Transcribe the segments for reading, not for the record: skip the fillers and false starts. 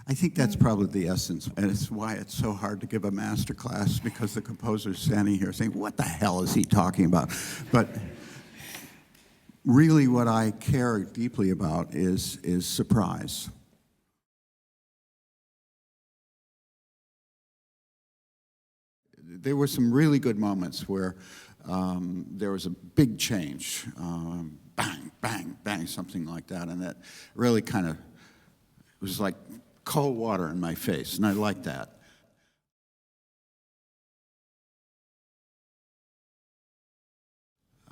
I think that's probably the essence, and it's why it's so hard to give a master class, because the composer's standing here saying, what the hell is he talking about? But really what I care deeply about is surprise. There were some really good moments where there was a big change, bang, bang, bang, something like that, and that really kind of was like cold water in my face, and I liked that.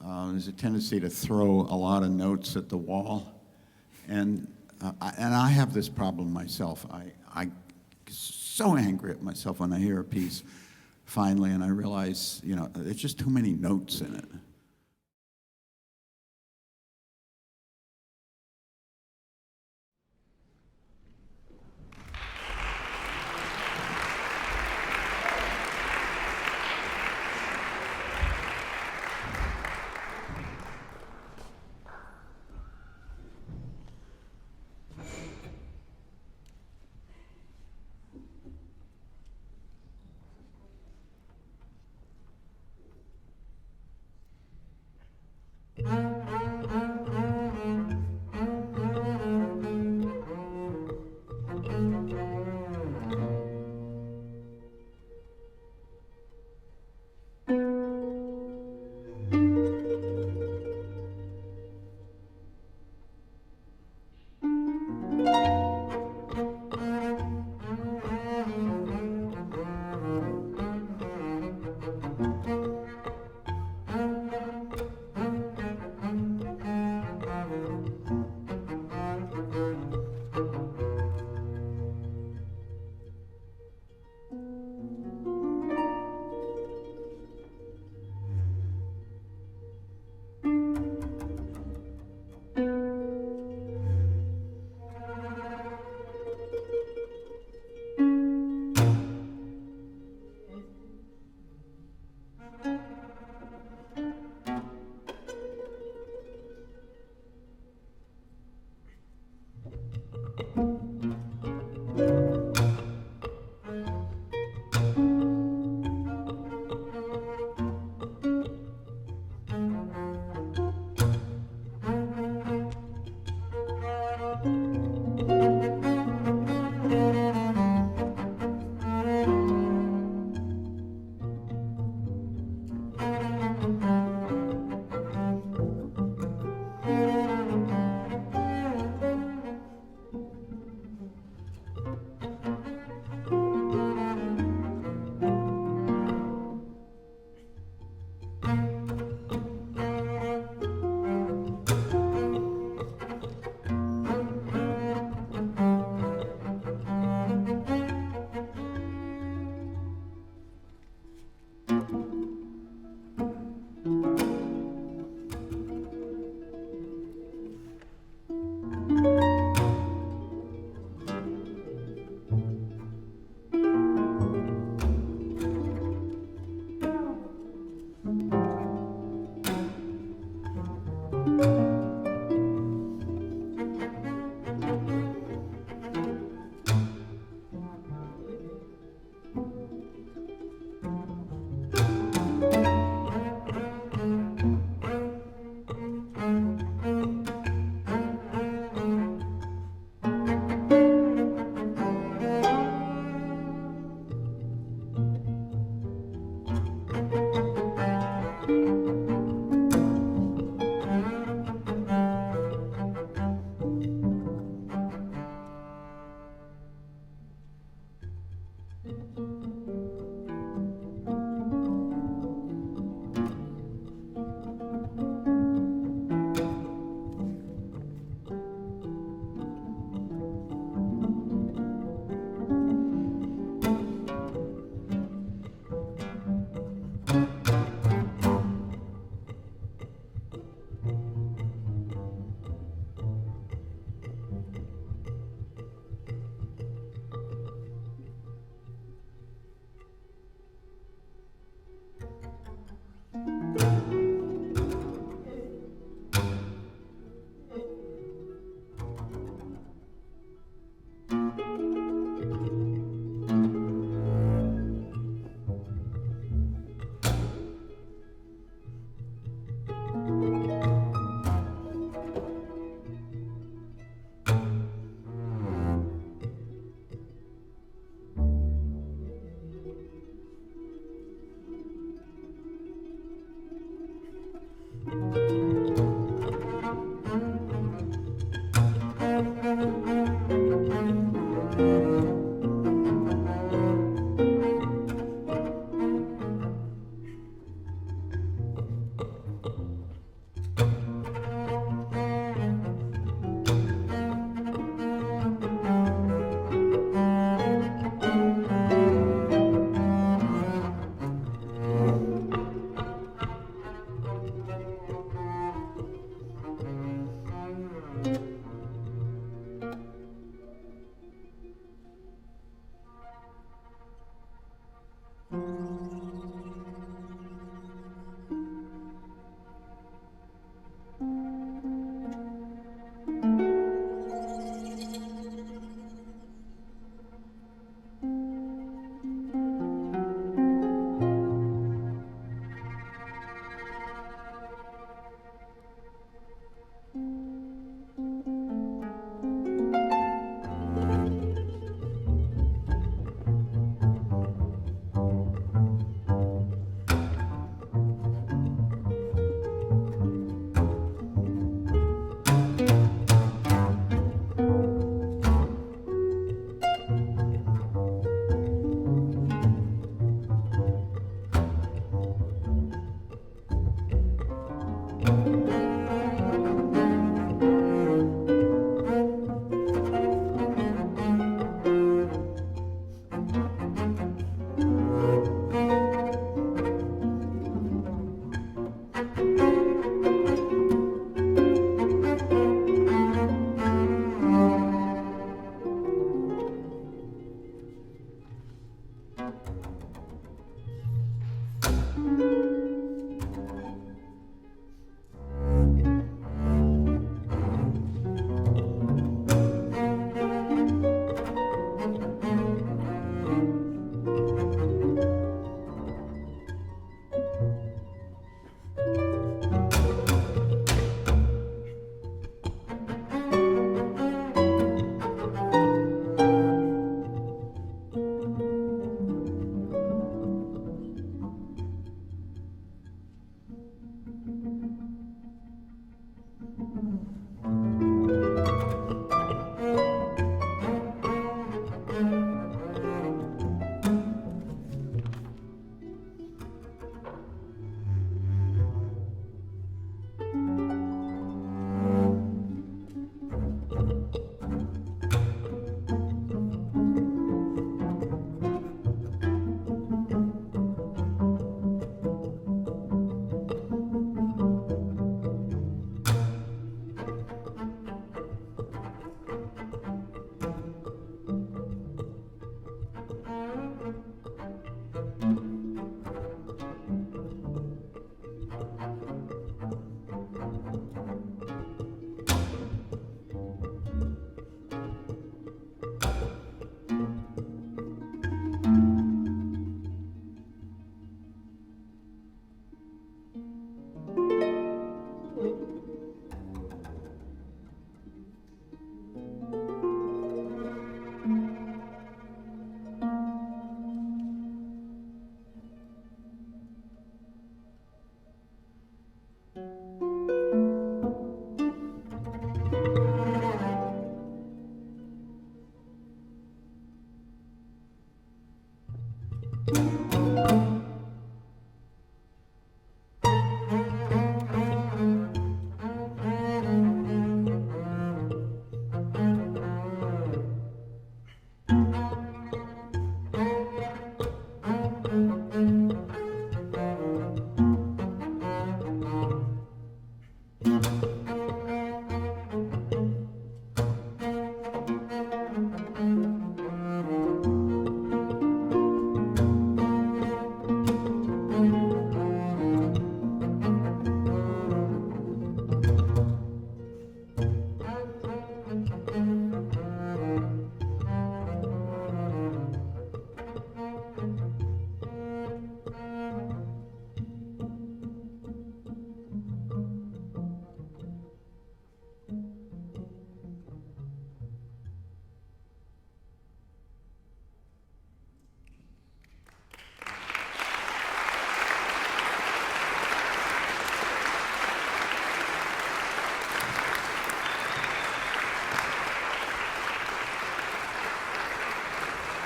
There's a tendency to throw a lot of notes at the wall, and I have this problem myself. I get so angry at myself when I hear a piece finally, and I realize, there's just too many notes in it.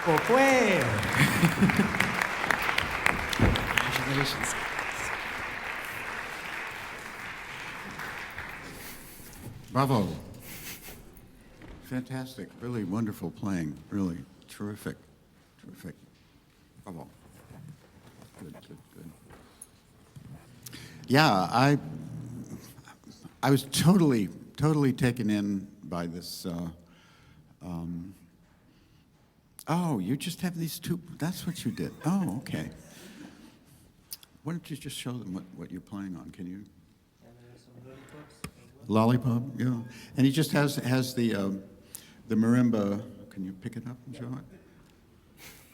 Pourquoi? Congratulations. Bravo. Fantastic. Really wonderful playing. Really terrific. Terrific. Bravo. Good, good, good. Yeah, I was totally taken in by this. Oh, you just have these two. That's what you did. Oh, okay. Why don't you just show them what you're playing on? Can you? Lollipop, yeah. And he just has the marimba. Can you pick it up and show it?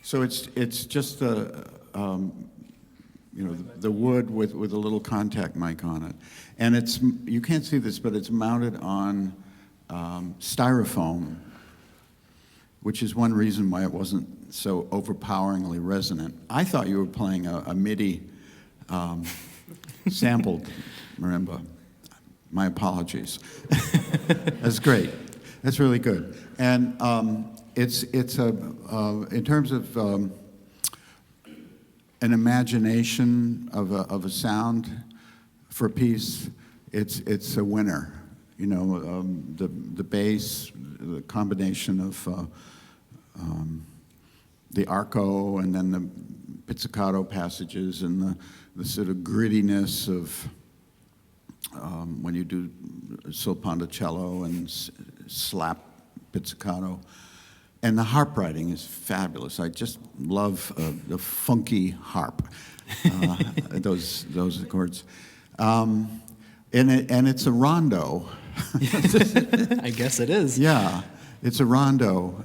So it's just the the wood with a little contact mic on it, and you can't see this, but it's mounted on styrofoam, which is one reason why it wasn't so overpoweringly resonant. I thought you were playing a MIDI sampled marimba. My apologies. That's great. That's really good. And it's in terms of an imagination of a sound for a piece, it's a winner. You know, the bass, the combination of the arco and then the pizzicato passages and the sort of grittiness of when you do solpandicello and slap pizzicato. And the harp writing is fabulous. I just love the funky harp, those chords. And it's a rondo. I guess it is. Yeah, it's a rondo.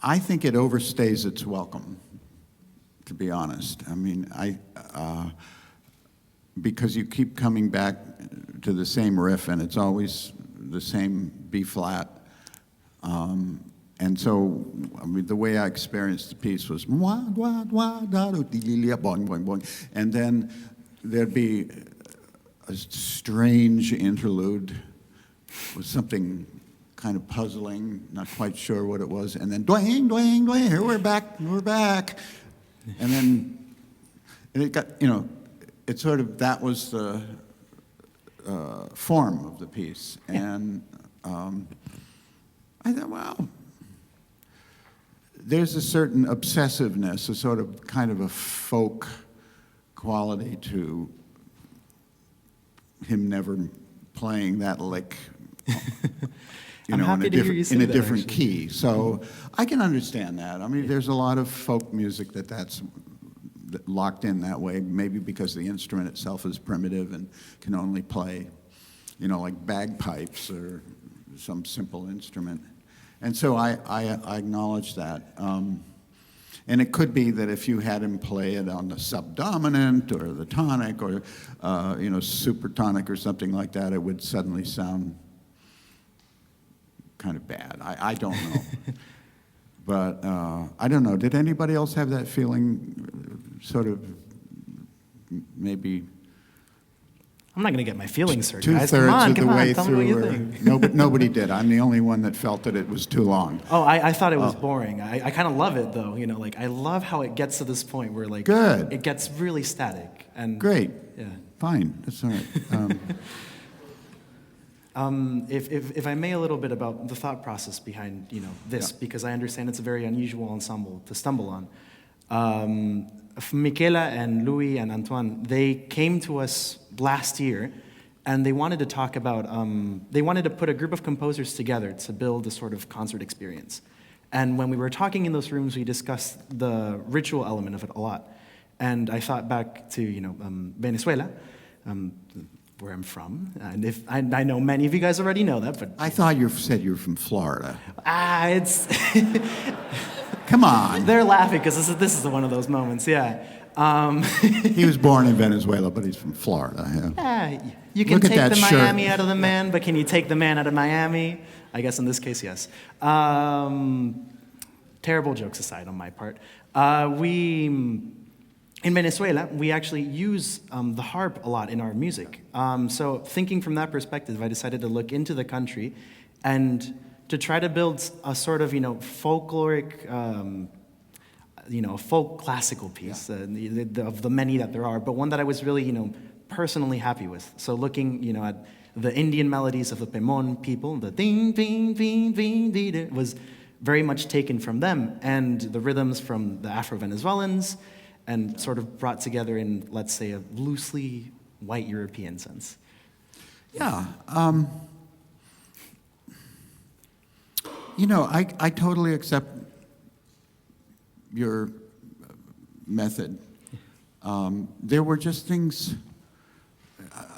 I think it overstays its welcome, to be honest. I mean, because you keep coming back to the same riff, and it's always the same B flat. And so, I mean, the way I experienced the piece was, and then there'd be a strange interlude with something kind of puzzling, not quite sure what it was, and then dwang, dwang, dwang, here we're back. And then it got, you know, it sort of, that was the form of the piece. And I thought, well, there's a certain obsessiveness, a sort of kind of a folk quality to him never playing that lick, you know, in a different key. So I can understand that. I mean, there's a lot of folk music that's locked in that way, maybe because the instrument itself is primitive and can only play, you know, like bagpipes or some simple instrument. And so I acknowledge that. And it could be that if you had him play it on the subdominant or the tonic or, you know, supertonic or something like that, it would suddenly sound kind of bad. I don't know. But I don't know. Did anybody else have that feeling, sort of, maybe? I'm not going to get my feelings hurt, guys. Come on, of the way tell through. Me what you think. Nobody did. I'm the only one that felt that it was too long. Oh, I thought it was boring. I kind of love it, though. You know, like, I love how it gets to this point where, like, good. It gets really static. And great. Yeah. Fine. That's all right. If I may, a little bit about the thought process behind, you know, this, because I understand it's a very unusual ensemble to stumble on. Michela and Louis and Antoine, they came to us last year, and they wanted to talk about, they wanted to put a group of composers together to build a sort of concert experience. And when we were talking in those rooms, we discussed the ritual element of it a lot. And I thought back to, you know, Venezuela, where I'm from, and if I know many of you guys already know that, but I thought you said you were from Florida. It's come on. They're laughing because this is one of those moments. Yeah. He was born in Venezuela, but he's from Florida. Yeah. You can take the Miami out of the man, but can you take the man out of Miami? I guess in this case, yes. Terrible jokes aside on my part, in Venezuela, we actually use the harp a lot in our music. So thinking from that perspective, I decided to look into the country and to try to build a sort of, you know, folkloric, you know, folk classical piece, of the many that there are, but one that I was really, you know, personally happy with. So looking, you know, at the Indian melodies of the Pemon people, the ding, ding, ding, ding, ding, was very much taken from them, and the rhythms from the Afro-Venezuelans, and sort of brought together in, let's say, a loosely white European sense. Yeah. You know, I totally accept your method. There were just things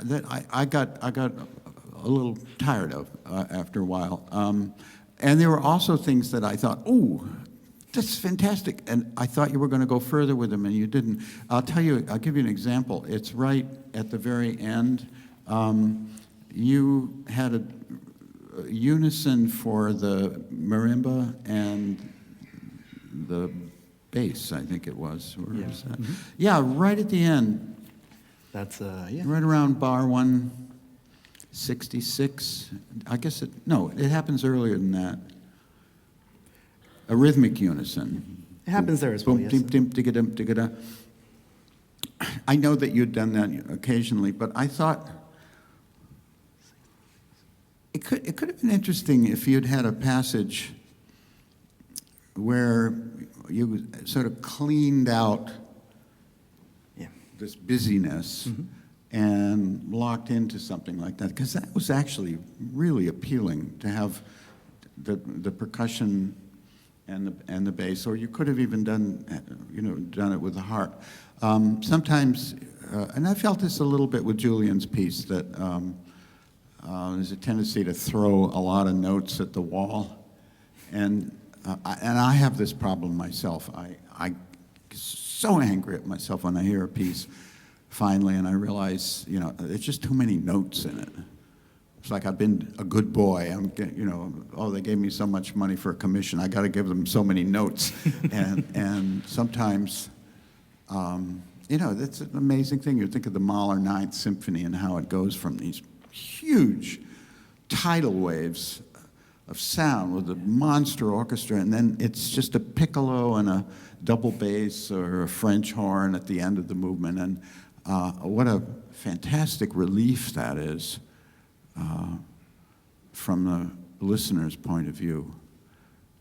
that I got a little tired of after a while. And there were also things that I thought, ooh, that's fantastic. And I thought you were going to go further with them, and you didn't. I'll give you an example. It's right at the very end. You had a unison for the marimba and the bass, I think it was. Where is that? Mm-hmm. Yeah, right at the end. That's, yeah. Right around bar 166. I guess it happens earlier than that. A rhythmic unison. It happens there as well, yes. Dim, dim, digga, dim, digga, da. I know that you'd done that occasionally, but I thought it could have been interesting if you'd had a passage where you sort of cleaned out this busyness and locked into something like that, because that was actually really appealing to have the percussion and the bass, or you could have even done it with the harp. Sometimes, and I felt this a little bit with Julian's piece, that there's a tendency to throw a lot of notes at the wall, and I have this problem myself. I get so angry at myself when I hear a piece finally, and I realize, there's just too many notes in it. It's like I've been a good boy. They gave me so much money for a commission. I got to give them so many notes, and sometimes, that's an amazing thing. You think of the Mahler Ninth Symphony and how it goes from these huge tidal waves of sound with a monster orchestra, and then it's just a piccolo and a double bass or a French horn at the end of the movement, and what a fantastic relief that is from the listener's point of view,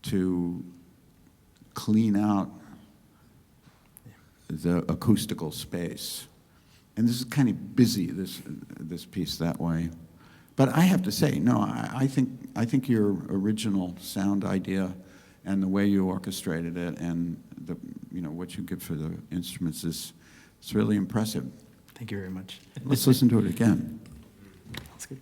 to clean out the acoustical space. And this is kind of busy, this piece that way. But I have to say, no, I think your original sound idea and the way you orchestrated it and what you give for the instruments it's really impressive. Thank you very much. Let's listen to it again. That's good.